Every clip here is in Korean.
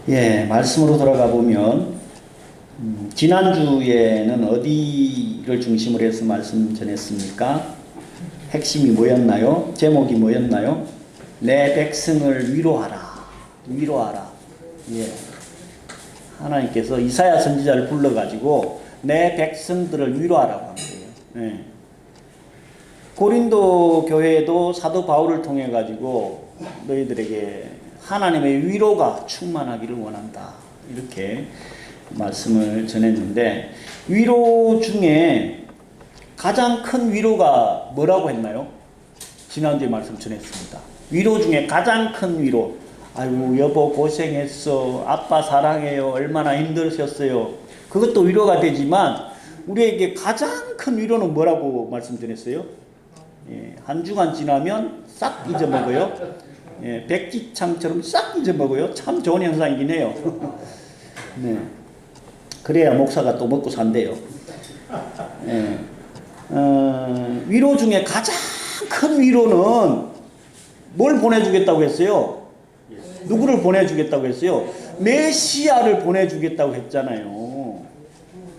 예, 말씀으로 돌아가 보면 지난주에는 어디를 중심으로 해서 말씀 전했습니까? 핵심이 뭐였나요? 제목이 뭐였나요? 내 백성을 위로하라. 위로하라. 예. 하나님께서 이사야 선지자를 불러가지고 내 백성들을 위로하라고 한 거예요. 예. 고린도 교회도 사도 바울을 통해 가지고 너희들에게 하나님의 위로가 충만하기를 원한다. 이렇게 말씀을 전했는데, 위로 중에 가장 큰 위로가 뭐라고 했나요? 지난주에 말씀 전했습니다. 위로 중에 가장 큰 위로. 아이고 여보 고생했어. 아빠 사랑해요. 얼마나 힘드셨어요. 그것도 위로가 되지만 우리에게 가장 큰 위로는 뭐라고 말씀 전했어요? 예, 한 주간 지나면 싹 잊어먹어요. 예, 백지창처럼 싹 잊어먹어요. 참 좋은 현상이긴 해요. 네. 그래야 목사가 또 먹고 산대요. 예. 위로 중에 가장 큰 위로는 뭘 보내주겠다고 했어요? 누구를 보내주겠다고 했어요? 메시아를 보내주겠다고 했잖아요.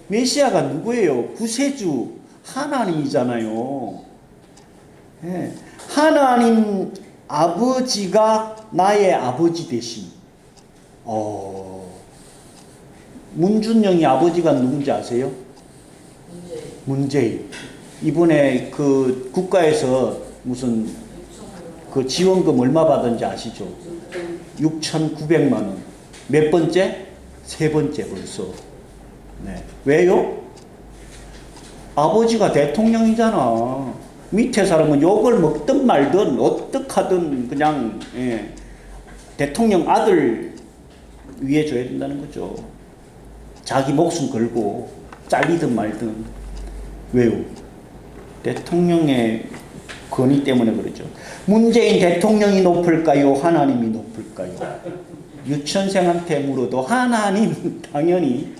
메시아가 누구예요? 구세주 하나님이잖아요. 예. 하나님 아버지가 나의 아버지 되심. 문준영이 아버지가 누군지 아세요? 문재인. 이번에 그 국가에서 무슨 그 지원금 얼마 받은지 아시죠? 6,900만 원. 몇 번째? 세 번째 벌써. 네. 왜요? 아버지가 대통령이잖아. 밑에 사람은 욕을 먹든 말든 어떡하든 그냥 대통령 아들 위해 줘야 된다는 거죠. 자기 목숨 걸고 잘리든 말든. 왜요? 대통령의 권위 때문에 그러죠. 문재인 대통령이 높을까요? 하나님이 높을까요? 유치원생한테 물어도 하나님. 당연히.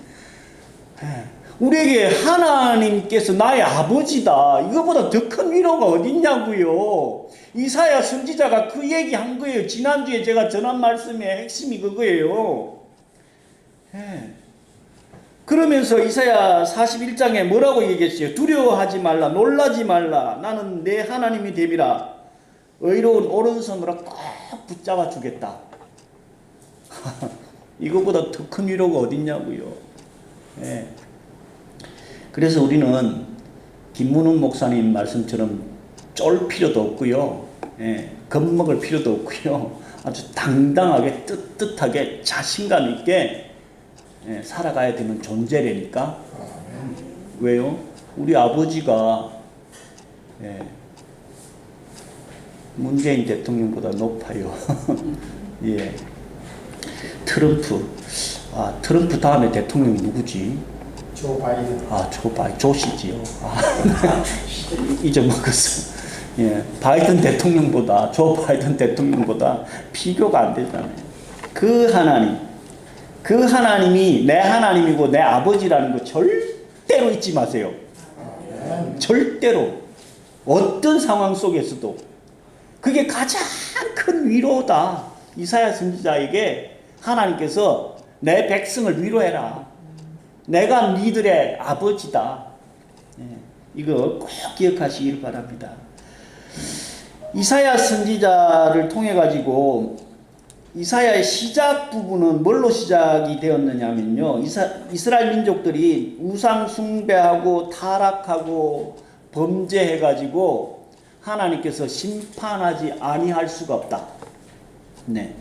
우리에게 하나님께서 나의 아버지다. 이거보다 더 큰 위로가 어딨냐고요. 이사야 선지자가 그 얘기 한 거예요. 지난주에 제가 전한 말씀의 핵심이 그거예요. 그러면서 이사야 41장에 뭐라고 얘기했어요? 두려워하지 말라, 놀라지 말라. 나는 내 하나님이 됨이라. 의로운 오른손으로 꼭 붙잡아 주겠다. 이거보다 더 큰 위로가 어딨냐고요. 그래서 우리는 김문훈 목사님 말씀처럼 쫄 필요도 없고요. 겁먹을 필요도 없고요. 아주 당당하게 떳떳하게 자신감 있게 살아가야 되는 존재라니까. 왜요? 우리 아버지가 문재인 대통령보다 높아요. 예. 트럼프. 트럼프 다음에 대통령이 누구지? 조 바이든. 조 바이든. 조시지요. 잊어먹었어. 예. 바이든 대통령보다, 조 바이든 대통령보다 비교가 안 되잖아요. 그 하나님이 내 하나님이고 내 아버지라는 거 절대로 잊지 마세요. 절대로. 어떤 상황 속에서도. 그게 가장 큰 위로다. 이사야 선지자에게 하나님께서 내 백성을 위로해라. 내가 니들의 아버지다. 이거 꼭 기억하시길 바랍니다. 이사야 선지자를 통해 가지고 이사야의 시작 부분은 뭘로 시작이 되었느냐면요. 이스라엘 민족들이 우상 숭배하고 타락하고 범죄해가지고 하나님께서 심판하지 아니할 수가 없다. 네.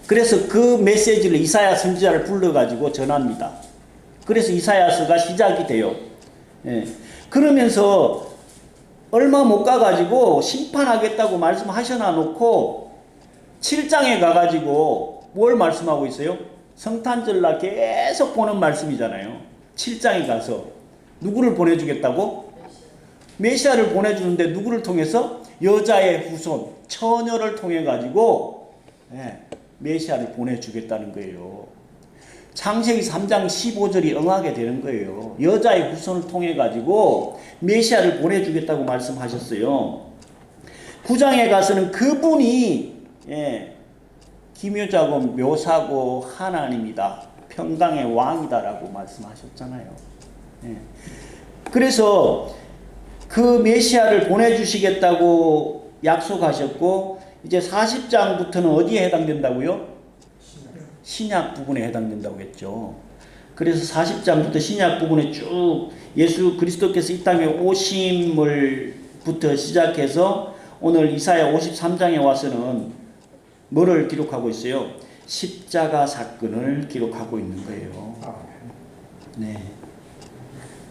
그래서 그 메시지를 이사야 선지자를 불러가지고 전합니다. 그래서 이사야서가 시작이 돼요. 그러면서 얼마 못 가가지고 심판하겠다고 말씀하셔놔 놓고 7장에 가가지고 뭘 말씀하고 있어요? 성탄절날 계속 보는 말씀이잖아요. 7장에 가서 누구를 보내주겠다고? 메시아를 보내주는데 누구를 통해서? 여자의 후손, 처녀를 통해 가지고 메시아를 보내주겠다는 거예요. 창세기 3장 15절이 응하게 되는 거예요. 여자의 후손을 통해 가지고 메시아를 보내주겠다고 말씀하셨어요. 9장에 가서는 그분이 기묘자고 묘사고 하나님이다. 평강의 왕이다라고 말씀하셨잖아요. 예. 그래서 그 메시아를 보내주시겠다고 약속하셨고 이제 40장부터는 어디에 해당된다고요? 신약 부분에 해당된다고 했죠. 그래서 40장부터 신약 부분에 쭉 예수 그리스도께서 이 땅에 오심을부터 시작해서 오늘 이사야 53장에 와서는 뭐를 기록하고 있어요? 십자가 사건을 기록하고 있는 거예요. 네.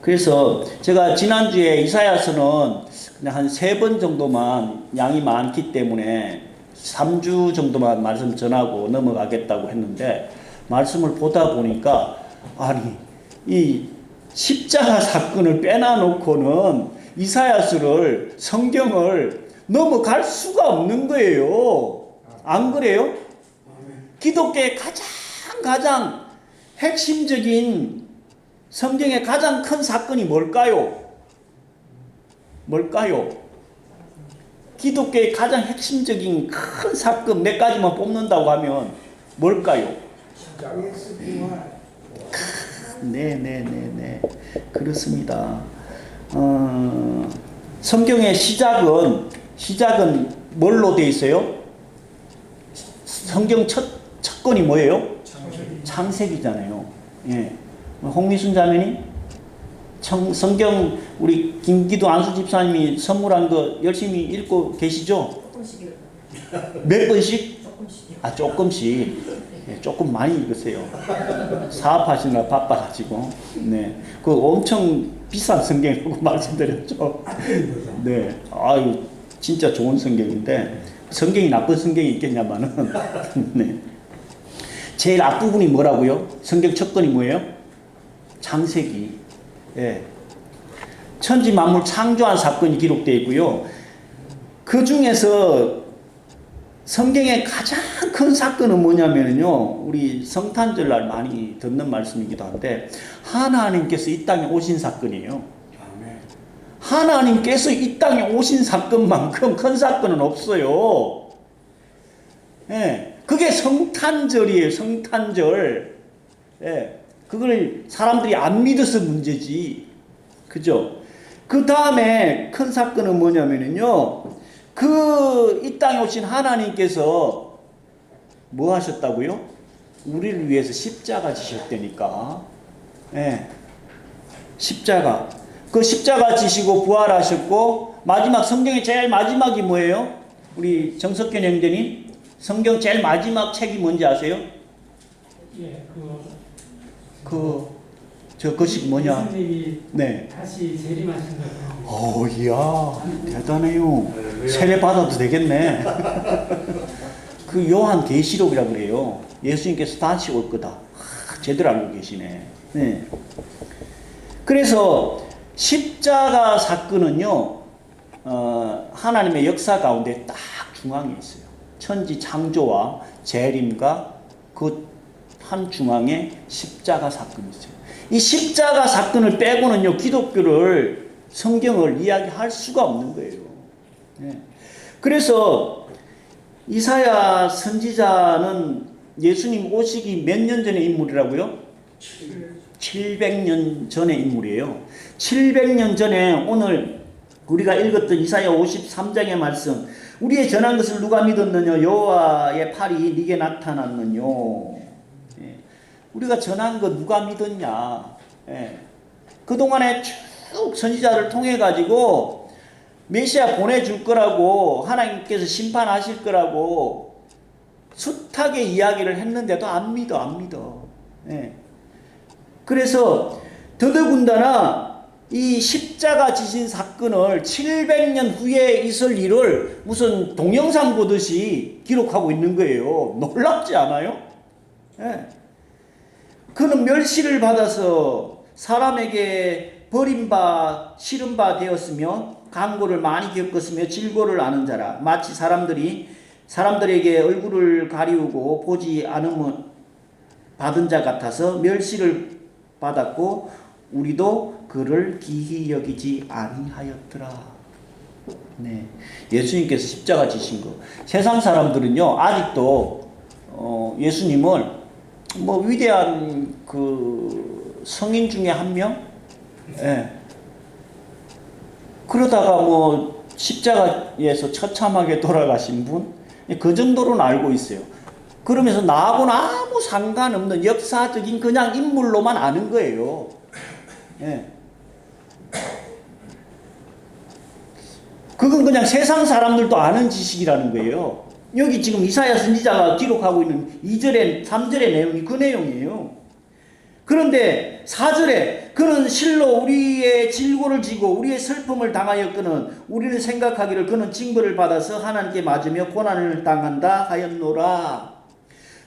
그래서 제가 지난주에 이사야서는 그냥 한 3번 정도만 양이 많기 때문에 3주 정도만 말씀 전하고 넘어가겠다고 했는데 말씀을 보다 보니까 아니 이 십자가 사건을 빼놔놓고는 이사야서를 성경을 넘어갈 수가 없는 거예요. 안 그래요? 기독교의 가장 핵심적인 성경의 가장 큰 사건이 뭘까요? 기독교의 가장 핵심적인 큰 사건 몇 가지만 뽑는다고 하면 뭘까요? 네. 그렇습니다. 성경의 시작은 뭘로 되어 있어요? 성경 첫 건이 뭐예요? 창세기잖아요. 예. 홍미순 자매님, 성경 우리 김기도 안수 집사님이 선물한 거 열심히 읽고 계시죠? 조금씩이요. 몇 번씩? 조금씩이요. 조금씩. 예, 조금 많이 읽으세요. 사업하시느라 바빠가지고. 네. 그 엄청 비싼 성경이라고 말씀드렸죠. 네. 아유, 진짜 좋은 성경인데, 성경이 나쁜 성경이 있겠냐마는. 네. 제일 앞부분이 뭐라고요? 성경 첫 건이 뭐예요? 창세기. 예. 천지 만물 창조한 사건이 기록되어 있고요. 그 중에서 성경의 가장 큰 사건은 뭐냐면요. 우리 성탄절날 많이 듣는 말씀이기도 한데 하나님께서 이 땅에 오신 사건이에요. 하나님께서 이 땅에 오신 사건만큼 큰 사건은 없어요. 예. 그게 성탄절이에요. 성탄절. 예. 그걸 사람들이 안 믿어서 문제지. 그죠? 그 다음에 큰 사건은 뭐냐면요. 이 땅에 오신 하나님께서 뭐 하셨다고요? 우리를 위해서 십자가 지셨다니까. 예. 십자가. 그 십자가 지시고 부활하셨고, 마지막 성경의 제일 마지막이 뭐예요? 우리 정석현 형제님, 성경 제일 마지막 책이 뭔지 아세요? 예, 그것이 뭐냐? 예수님이 네. 다시 재림하신 거. 이야, 대단해요. 세례 받아도 되겠네. 그 요한 계시록이라 그래요. 예수님께서 다시 올 거다. 제대로 알고 계시네. 네. 그래서 십자가 사건은요, 하나님의 역사 가운데 딱 중앙에 있어요. 천지 창조와 재림과 그 한 중앙에 십자가 사건이 있어요. 이 십자가 사건을 빼고는요, 기독교를, 성경을 이야기할 수가 없는 거예요. 네. 그래서 이사야 선지자는 예수님 오시기 몇 년 전의 인물이라고요? 700년 전의 인물이에요. 700년 전에 오늘 우리가 읽었던 이사야 53장의 말씀, 우리의 전한 것을 누가 믿었느냐? 여호와의 팔이 네게 나타났느뇨. 예. 우리가 전한 거 누가 믿었냐? 예. 그동안에 쭉 선지자를 통해 가지고 메시아 보내줄 거라고, 하나님께서 심판하실 거라고 숱하게 이야기를 했는데도 안 믿어. 예. 그래서 더더군다나 이 십자가 지신 사건을 700년 후에 있을 일을 무슨 동영상 보듯이 기록하고 있는 거예요. 놀랍지 않아요? 예. 그는 멸시를 받아서 사람에게 버림바 싫음바 되었으며 강고를 많이 겪었으며 질고를 아는 자라. 마치 사람들에게 얼굴을 가리우고 보지 않음을 받은 자 같아서 멸시를 받았고 우리도 그를 기히 여기지 아니하였더라. 네, 예수님께서 십자가 지신 거. 세상 사람들은요 아직도 예수님을 뭐 위대한 그 성인 중에 한 명, 예. 그러다가 뭐 십자가에서 처참하게 돌아가신 분, 그 정도로는 알고 있어요. 그러면서 나하고는 아무 상관없는 역사적인 그냥 인물로만 아는 거예요. 예. 그건 그냥 세상 사람들도 아는 지식이라는 거예요. 여기 지금 이사야 선지자가 기록하고 있는 2절에 3절의 내용이 그 내용이에요. 그런데 4절에 그는 실로 우리의 질고를 지고 우리의 슬픔을 당하였거늘 우리는 생각하기를 그는 징벌을 받아서 하나님께 맞으며 고난을 당한다 하였노라.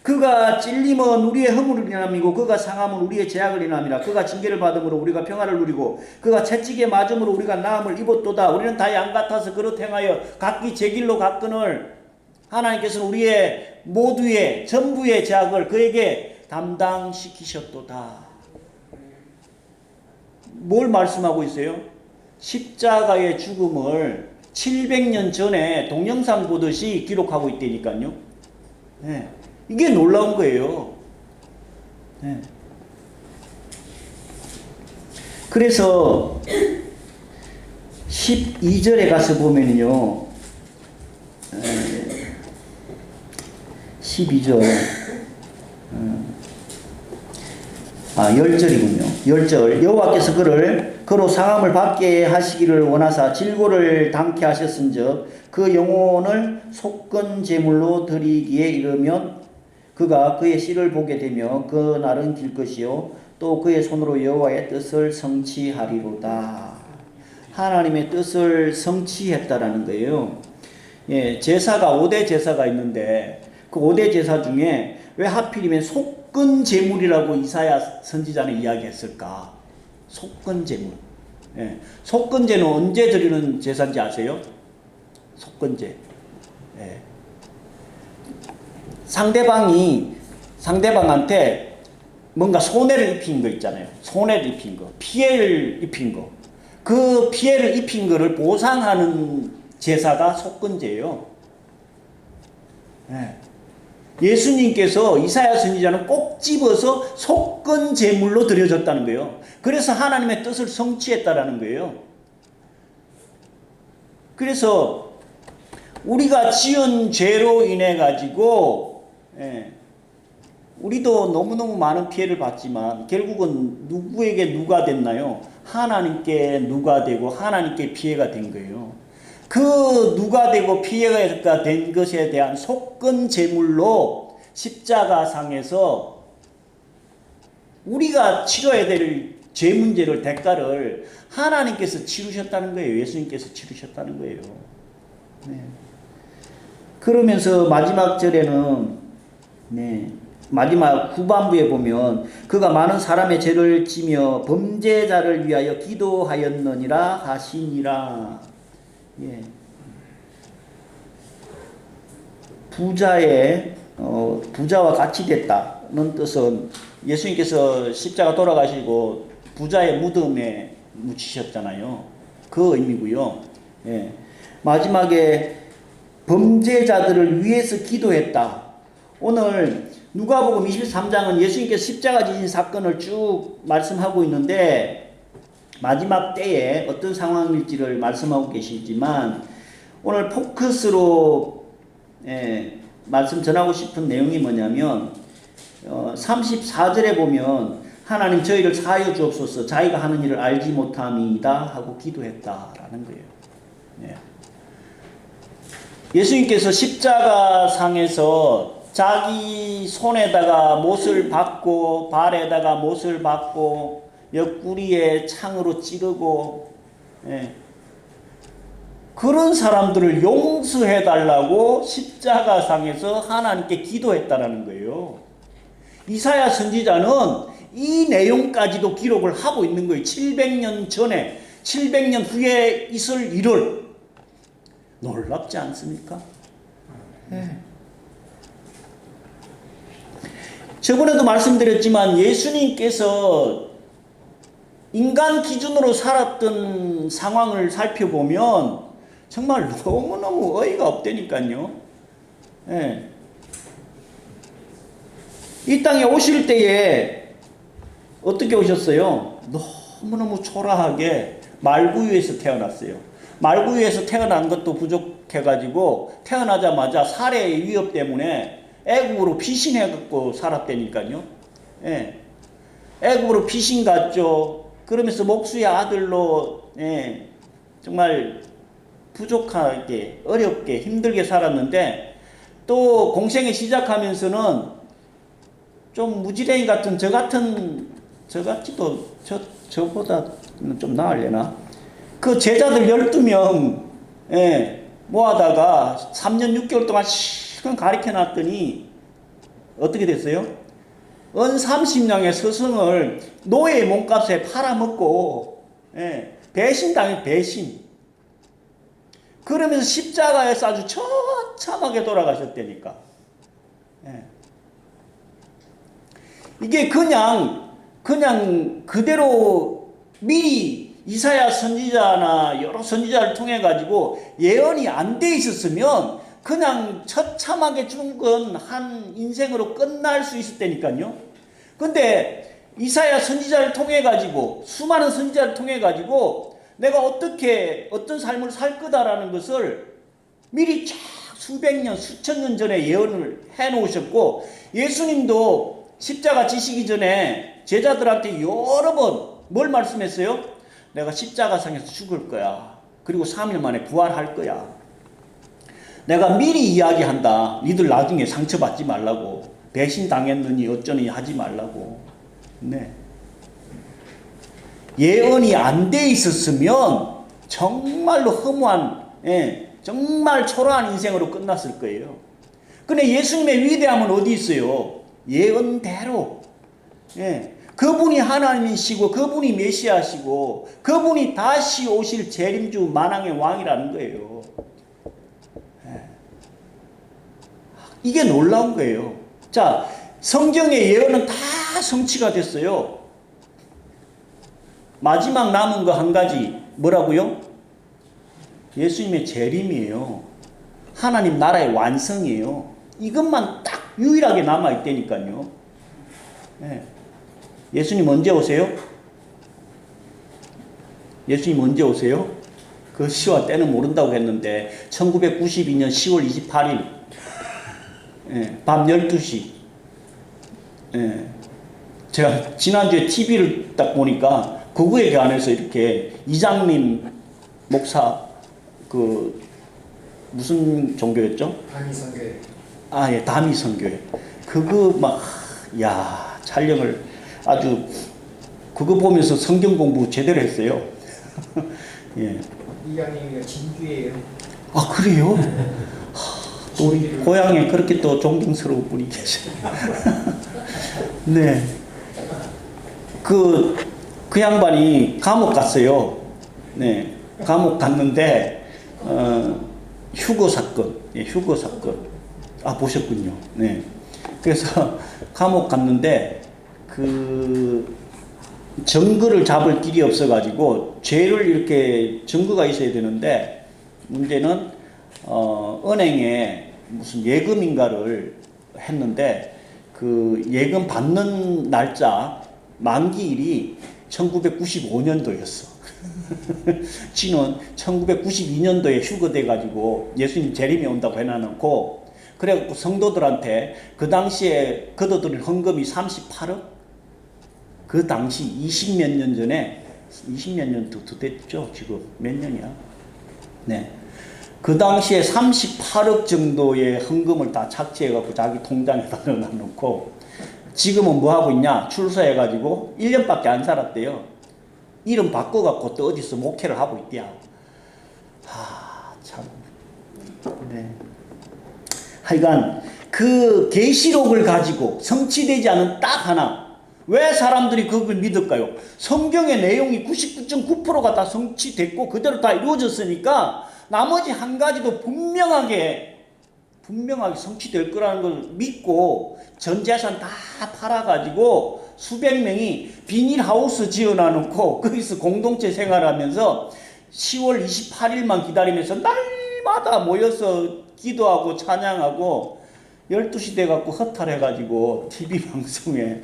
그가 찔림은 우리의 허물을 인함이고 그가 상함은 우리의 죄악을 인함이라. 그가 징계를 받음으로 우리가 평화를 누리고 그가 채찍에 맞음으로 우리가 나음을 입었도다. 우리는 다 양 같아서 그릇 행하여 각기 제 길로 갔거늘 하나님께서는 우리의 모두의 전부의 죄악을 그에게 담당시키셨도다. 뭘 말씀하고 있어요? 십자가의 죽음을 700년 전에 동영상 보듯이 기록하고 있다니까요. 네. 이게 놀라운 거예요. 네. 그래서 12절에 가서 보면요. 12절 10절이군요. 10절 여호와께서 그로 상함을 받게 하시기를 원하사 질고를 당케 하셨은즉 그 영혼을 속건 제물로 드리기에 이르면 그가 그의 씨를 보게 되며 그 날은 길 것이요 또 그의 손으로 여호와의 뜻을 성취하리로다. 하나님의 뜻을 성취했다라는 거예요. 예, 제사가 5대 제사가 있는데 그 5대 제사 중에 왜 하필이면 속건 제물이라고 이사야 선지자는 이야기했을까? 속건 제물. 예, 속건제는 언제 드리는 제사인지 아세요? 속건제. 예. 상대방한테 뭔가 손해를 입힌 거 있잖아요. 손해를 입힌 거, 피해를 입힌 거. 그 피해를 입힌 거를 보상하는 제사가 속건제예요. 예. 예수님께서 이사야 선지자는 꼭 집어서 속건 제물로 드려졌다는 거예요. 그래서 하나님의 뜻을 성취했다라는 거예요. 그래서 우리가 지은 죄로 인해 가지고 우리도 너무너무 많은 피해를 받지만 결국은 누구에게 누가 됐나요? 하나님께 누가 되고 하나님께 피해가 된 거예요. 그 누가 되고 피해가 된 것에 대한 속건 제물로 십자가상에서 우리가 치러야 될 죄 문제를 대가를 하나님께서 치르셨다는 거예요. 예수님께서 치르셨다는 거예요. 네. 그러면서 마지막 절에는 마지막 후반부에 보면 그가 많은 사람의 죄를 지며 범죄자를 위하여 기도하였느니라 하시니라. 예. 부자와 같이 됐다는 뜻은 예수님께서 십자가 돌아가시고 부자의 무덤에 묻히셨잖아요. 그 의미고요. 예. 마지막에 범죄자들을 위해서 기도했다. 오늘 누가복음 23장은 예수님께서 십자가 지신 사건을 쭉 말씀하고 있는데 마지막 때에 어떤 상황일지를 말씀하고 계시지만 오늘 포커스로 말씀 전하고 싶은 내용이 뭐냐면 34절에 보면 하나님 저희를 사하여 주옵소서 자기가 하는 일을 알지 못함이다 하고 기도했다라는 거예요. 예수님께서 십자가 상에서 자기 손에다가 못을 박고 발에다가 못을 박고 옆구리에 창으로 찌르고 그런 사람들을 용서해달라고 십자가상에서 하나님께 기도했다라는 거예요. 이사야 선지자는 이 내용까지도 기록을 하고 있는 거예요. 700년 전에 700년 후에 있을 일을. 놀랍지 않습니까? 저번에도 말씀드렸지만 예수님께서 인간 기준으로 살았던 상황을 살펴보면 정말 너무너무 어이가 없다니까요. 이 땅에 오실 때에 어떻게 오셨어요? 너무너무 초라하게 말구유에서 태어났어요. 말구유에서 태어난 것도 부족해가지고 태어나자마자 살해의 위협 때문에 애국으로 피신해갖고 살았다니까요. 예. 애국으로 피신 갔죠. 그러면서 목수의 아들로 예. 정말 부족하게 어렵게 힘들게 살았는데 또 공생에 시작하면서는 좀 무지랭이 같은 저보다는 좀 나으려나? 그 제자들 12명 예, 모아다가 3년 6개월 동안 실컷 가르쳐 놨더니 어떻게 됐어요? 은 30냥의 스승을 노예의 몸값에 팔아먹고 예, 배신당해 배신. 그러면서 십자가에서 아주 처참하게 돌아가셨다니까. 예. 이게 그냥 그대로 미리 이사야 선지자나 여러 선지자를 통해 가지고 예언이 안 돼 있었으면 그냥 처참하게 죽은 한 인생으로 끝날 수 있었다니까요. 근데 이사야 선지자를 통해 가지고 수많은 선지자를 통해 가지고 내가 어떤 삶을 살 거다라는 것을 미리 쫙 수백 년, 수천 년 전에 예언을 해 놓으셨고 예수님도 십자가 지시기 전에 제자들한테 여러 번 뭘 말씀했어요? 내가 십자가상에서 죽을 거야. 그리고 3일 만에 부활할 거야. 내가 미리 이야기한다. 니들 나중에 상처받지 말라고. 배신당했느니 어쩌니 하지 말라고. 네. 예언이 안 돼 있었으면 정말로 허무한 정말 초라한 인생으로 끝났을 거예요. 근데 예수님의 위대함은 어디 있어요? 예언대로 그분이 하나님이시고 그분이 메시아시고 그분이 다시 오실 재림주 만왕의 왕이라는 거예요. 이게 놀라운 거예요. 자, 성경의 예언은 다 성취가 됐어요. 마지막 남은 거 한 가지 뭐라고요? 예수님의 재림이에요. 하나님 나라의 완성이에요. 이것만 딱 유일하게 남아있다니까요. 예수님 언제 오세요? 예수님 언제 오세요? 그 시와 때는 모른다고 했는데 1992년 10월 28일 밤 12시 제가 지난주에 TV를 딱 보니까 그거에 관해서 이렇게 이장님 목사 그 무슨 종교였죠? 다미성교회. 아, 예, 다미성교회. 그거 막 야, 촬영을 아주 그거 보면서 성경 공부 제대로 했어요. 예. 이장님이 진주예요. 아, 그래요? 또 우리 고향에 그렇게 또 존경스러운 분이 계셔요. 네. 그 양반이 감옥 갔어요. 네. 감옥 갔는데, 휴거 사건. 예, 휴거 사건. 아, 보셨군요. 네. 그래서 감옥 갔는데, 증거를 잡을 길이 없어가지고, 죄를 이렇게 증거가 있어야 되는데, 문제는, 은행에 무슨 예금인가를 했는데, 그 예금 받는 날짜, 만기일이 1995년도였어. 지는 1992년도에 휴거돼가지고 예수님 재림이 온다고 해놔놓고 그래갖고 성도들한테 그 당시에 거둬들인 헌금이 38억? 그 당시 20몇 년 전에 20몇 년 더 됐죠. 지금 몇 년이야? 네. 그 당시에 38억 정도의 헌금을 다 착취해갖고 자기 통장에다 넣어놓고 지금은 뭐 하고 있냐? 출소해가지고 1년밖에 안 살았대요. 이름 바꿔갖고 또 어디서 목회를 하고 있대요. 참. 네. 하여간 그 계시록을 가지고 성취되지 않은 딱 하나. 왜 사람들이 그걸 믿을까요? 성경의 내용이 99.9%가 다 성취됐고 그대로 다 이루어졌으니까 나머지 한 가지도 분명하게 성취될 거라는 걸 믿고 전 재산 다 팔아가지고 수백 명이 비닐하우스 지어놔놓고 거기서 공동체 생활하면서 10월 28일만 기다리면서 날마다 모여서 기도하고 찬양하고 12시 돼갖고 허탈해가지고 TV 방송에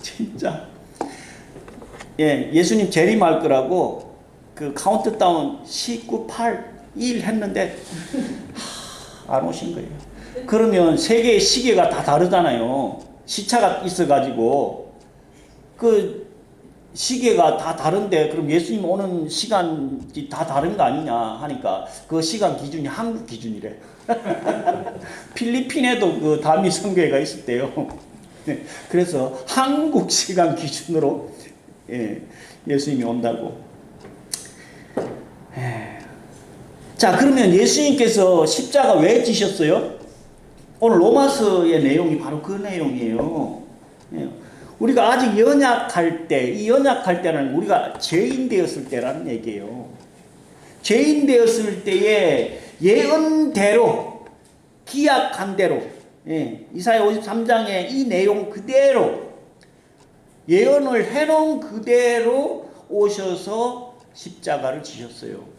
진짜 예수님 재림할 거라고 그 카운트다운 19, 8, 1 했는데 안 오신 거예요. 그러면 세계의 시계가 다 다르잖아요. 시차가 있어가지고 그 시계가 다 다른데 그럼 예수님 오는 시간이 다 다른 거 아니냐 하니까 그 시간 기준이 한국 기준이래. 필리핀에도 그 다미 성교회가 있었대요. 그래서 한국 시간 기준으로 예수님이 온다고. 자, 그러면 예수님께서 십자가 왜 지셨어요? 오늘 로마서의 내용이 바로 그 내용이에요. 우리가 아직 연약할 때, 이 연약할 때는 우리가 죄인 되었을 때라는 얘기예요. 죄인 되었을 때에 예언대로, 기약한 대로, 이사야 53장의 이 내용 그대로, 예언을 해놓은 그대로 오셔서 십자가를 지셨어요.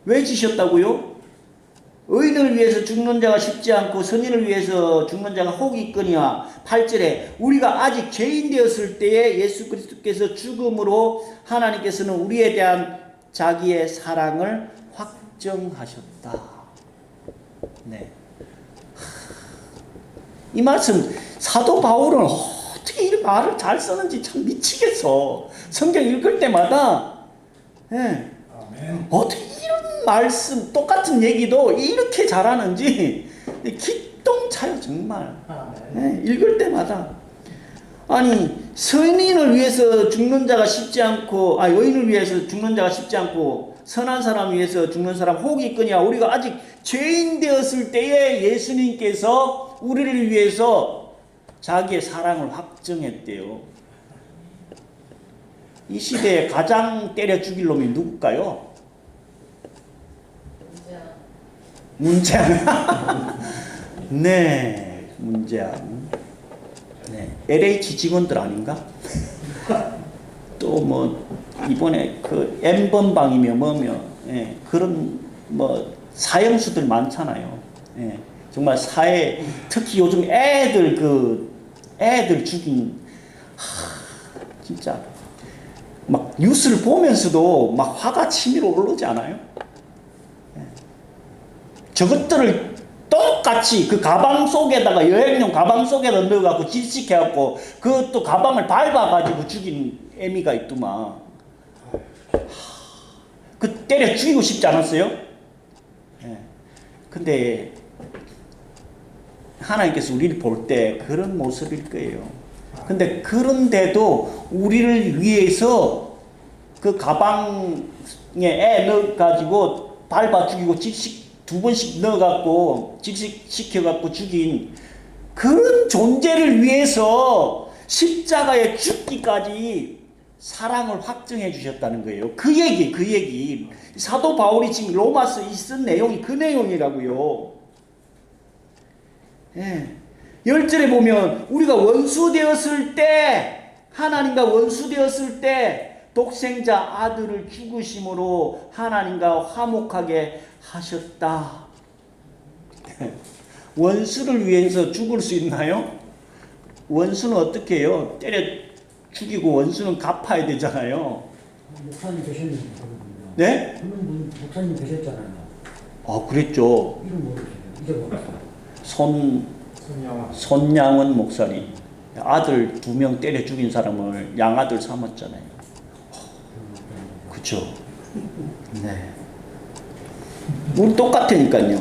왜 지셨다고요? 의인을 위해서 죽는 자가 쉽지 않고 선인을 위해서 죽는 자가 혹이 있거니와 8절에 우리가 아직 죄인 되었을 때에 예수 그리스도께서 죽음으로 하나님께서는 우리에 대한 자기의 사랑을 확정하셨다. 네. 이 말씀 사도 바울은 어떻게 이런 말을 잘 쓰는지 참 미치겠어. 성경 읽을 때마다 어떻게 이런 말씀 똑같은 얘기도 이렇게 잘하는지 기똥차요 정말. 읽을 때마다. 아니 선인을 위해서 죽는 자가 쉽지 않고 의인을 위해서 죽는 자가 쉽지 않고 선한 사람 위해서 죽는 사람 혹이 있거냐. 우리가 아직 죄인 되었을 때에 예수님께서 우리를 위해서 자기의 사랑을 확정했대요. 이 시대에 가장 때려 죽일 놈이 누굴까요? 문재양. 네, 문재양. 네, LH 직원들 아닌가? 또 뭐 이번에 그 N번방이며 뭐며 그런 뭐 사형수들 많잖아요. 정말 사회 특히 요즘 애들 죽인 진짜 막 뉴스를 보면서도 막 화가 치밀어 오르지 않아요? 저것들을 똑같이 그 가방 속에다가 여행용 가방 속에다 넣어갖고 질식해갖고 그것도 가방을 밟아가지고 죽인 애미가 있더만. 그 때려 죽이고 싶지 않았어요? 근데 하나님께서 우리를 볼 때 그런 모습일 거예요. 근데 그런데도 우리를 위해서 그 가방에 애 넣어가지고 밟아 죽이고 두 번씩 넣어갖고 질식시켜갖고 죽인 그런 존재를 위해서 십자가에 죽기까지 사랑을 확정해 주셨다는 거예요. 그 얘기. 사도 바울이 지금 로마서에 쓴 내용이 그 내용이라고요. 10절에 보면 우리가 원수 되었을 때, 하나님과 원수 되었을 때 독생자 아들을 죽으심으로 하나님과 화목하게 하셨다. 원수를 위해서 죽을 수 있나요? 원수는 어떻게 해요? 때려 죽이고 원수는 갚아야 되잖아요. 목사님 되셨는데. 네? 그분 목사님 되셨잖아요. 그랬죠. 이름 모르세요? 손양원 목사님. 아들 2명 때려 죽인 사람을 양아들 삼았잖아요. 그쵸? 네. 우리 똑같으니까요.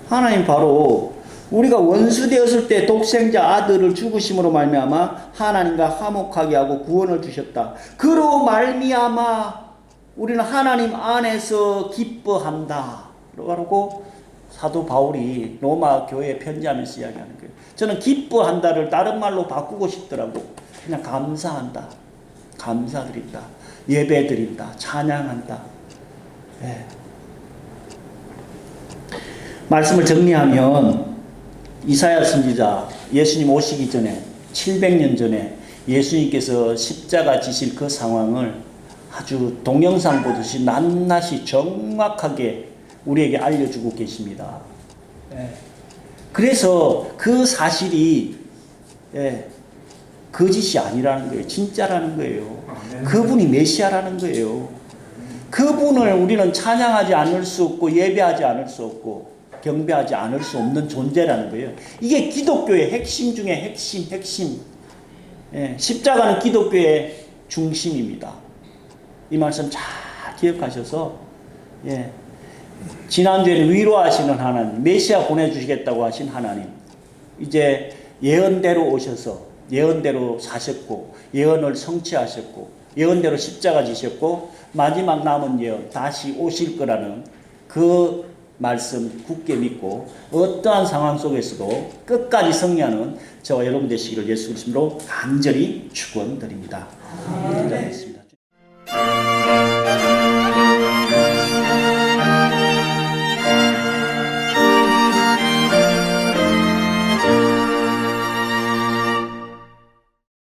하나님 바로 우리가 원수 되었을 때 독생자 아들을 죽으심으로 말미암아 하나님과 화목하게 하고 구원을 주셨다. 그로 말미암아 우리는 하나님 안에서 기뻐한다. 라고 사도 바울이 로마 교회에 편지하면서 이야기하는 거예요. 저는 기뻐한다를 다른 말로 바꾸고 싶더라고. 그냥 감사한다. 감사드린다. 예배드린다. 찬양한다. 말씀을 정리하면 이사야 선지자 예수님 오시기 전에 700년 전에 예수님께서 십자가 지실 그 상황을 아주 동영상 보듯이 낱낱이 정확하게 우리에게 알려주고 계십니다. 그래서 그 사실이 예, 거짓이 아니라는 거예요. 진짜라는 거예요. 그분이 메시아라는 거예요. 그분을 우리는 찬양하지 않을 수 없고 예배하지 않을 수 없고 경배하지 않을 수 없는 존재라는 거예요. 이게 기독교의 핵심 중에 핵심. 예, 십자가는 기독교의 중심입니다. 이 말씀 잘 기억하셔서 예, 지난주에는 위로하시는 하나님, 메시아 보내주시겠다고 하신 하나님, 이제 예언대로 오셔서 예언대로 사셨고 예언을 성취하셨고 예언대로 십자가 지셨고 마지막 남은 예언 다시 오실 거라는 그 말씀 굳게 믿고 어떠한 상황 속에서도 끝까지 승리하는 저와 여러분 되시기를 예수 그리스도로 간절히 축원드립니다. 기도하겠습니다.